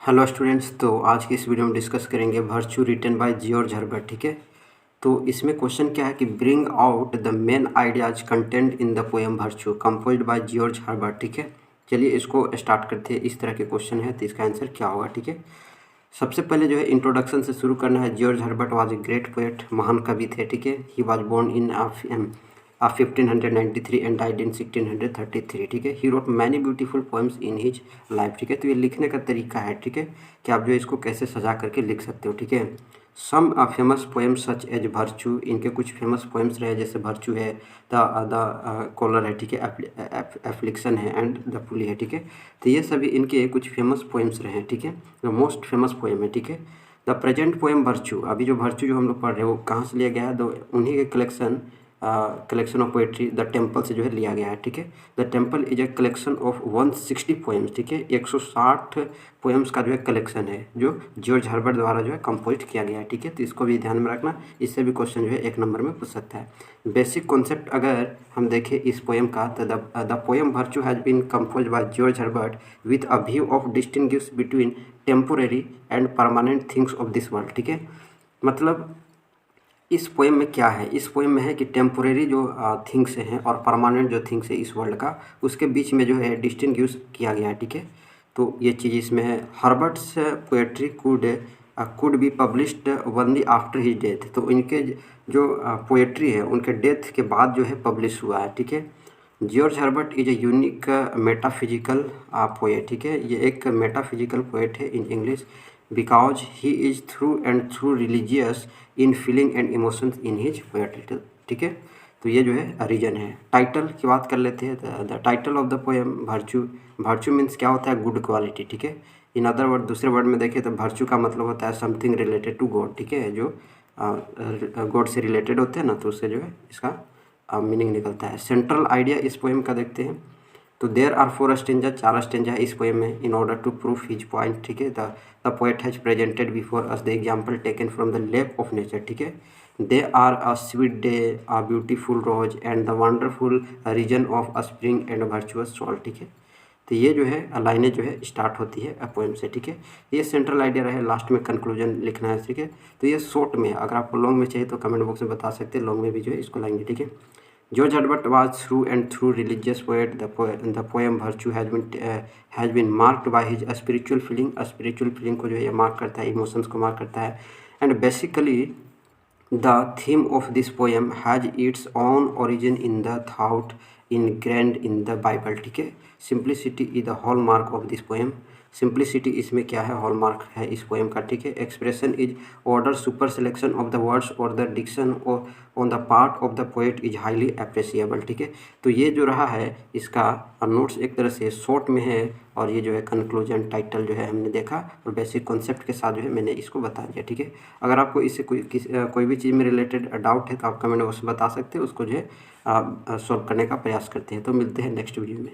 Hello students. तो आज की इस वीडियो में डिस्कस करेंगे virtue written by George Herbert. ठीक है, तो इसमें क्वेश्चन क्या है कि bring out the main ideas content in the poem virtue composed by George Herbert. ठीक है, चलिए इसको स्टार्ट करते हैं। इस तरह के क्वेश्चन है तो इसका आंसर क्या होगा। ठीक है, सबसे पहले जो है इंट्रोडक्शन से शुरू करना है। George Herbert was a great poet, महान कवि थे। ठीक है, he was born in 1593 and died in 1633। ठीक है, he wrote many beautiful poems in his life. ठीक है, तो ये लिखने का तरीका है। ठीक है, कि आप जो है इसको कैसे सजा करके लिख सकते हो। ठीक है, some famous poems such as virtue, इनके कुछ फेमस पोएम्स रहे जैसे वर्च्यू है, द कॉलर है, ठीक है, एफ्लिक्शन है एंड द पुली है। ठीक है, तो ये सभी इनके कुछ फेमस पोएम्स रहे हैं। ठीक है, जो मोस्ट फेमस पोएम है। ठीक है, द प्रेजेंट पोएम वर्च्यू, अभी जो वर्च्यू जो हम लोग पढ़ रहे हैं वो कहाँ से लिया गया है? तो उन्हीं के collection of poetry the temple से जो है लिया गया है। ठीक है, the temple is a collection of 160 poems. ठीक है, 160 पोएम्स का जो है कलेक्शन है जो जॉर्ज हर्बर्ट द्वारा जो है कंपोज किया गया है। ठीक है, तो इसको भी ध्यान में रखना, इससे भी क्वेश्चन जो है 1 नंबर में पूछ सकता है। बेसिक कॉन्सेप्ट अगर हम देखें इस पोएम का, तो the poem virtue has been compose by George Herbert with a view of distinguish between temporary and permanent things of this world. ठीक है, मतलब इस पोएम में क्या है? इस पोएम में है कि टेम्पोरेरी जो थिंग्स हैं और परमानेंट जो थिंग्स है इस वर्ल्ड का, उसके बीच में जो है डिस्टिंग्विश किया गया है। ठीक है, तो ये चीज़ इसमें है। Herbert's poetry could be published only after his death, तो इनके जो पोएट्री है उनके डेथ के बाद जो है पब्लिश हुआ है। ठीक है, George Herbert is a unique metaphysical poet. ठीक है, ये एक मेटाफिजिकल पोएट है in English because he is through and through religious in feeling and emotions in his poetry. ठीक है, तो ये जो है रीजन है। टाइटल की बात कर लेते हैं। The title of the poem virtue, virtue means क्या होता है? Good quality. ठीक है, इन अदर वर्ड, दूसरे वर्ड में देखें तो वर्च्यू का मतलब होता है समथिंग रिलेटेड टू गॉड। ठीक है, जो गॉड से रिलेटेड होते हैं ना, तो उससे जो है इसका मीनिंग निकलता है। सेंट्रल आइडिया इस पोएम का देखते हैं तो देयर आर 4 स्टेंजा, 4 स्टेंजा है इस पोएम में। In order to proof his point, ठीक है, the poet has presented before us the example taken from the lap of nature. ठीक है, they are a sweet day, a beautiful rose and the wonderful reason of a spring and virtuous soul. ठीक है, तो ये जो है लाइनें जो है स्टार्ट होती है पोएम से। ठीक है, ये सेंट्रल आइडिया रहे, लास्ट में कंक्लूजन लिखना है। ठीक है, तो ये शॉर्ट में है, अगर आपको लॉन्ग में चाहिए तो कमेंट बॉक्स में बता सकते हैं, लॉन्ग में भी जो है इसको लाएंगे। ठीक है, George Herbert was through and through religious poet. The poem Virtue has been marked by his spiritual feeling. Spiritual feeling को जो है ये mark करता है, emotions को mark करता है। And basically the theme of this poem has its own origin in the thought ingrained in the Bible। ठीक है, simplicity is the hallmark of this poem। Simplicity इसमें क्या है? हॉलमार्क है इस पोएम का। ठीक है, expression is order super selection of the words और the diction on the part of the poet is highly appreciable. ठीक है, तो ये जो रहा है इसका नोट्स एक तरह से शॉर्ट में है, और ये जो है कंक्लूजन टाइटल जो है हमने देखा और बेसिक कॉन्सेप्ट के साथ जो है मैंने इसको बता दिया। ठीक है, अगर आपको इससे कोई भी चीज़ में रिलेटेड डाउट है तो आप कमेंट बॉक्स में बता सकते हैं, उसको जो है सॉल्व करने का प्रयास करते हैं। तो मिलते हैं नेक्स्ट वीडियो में।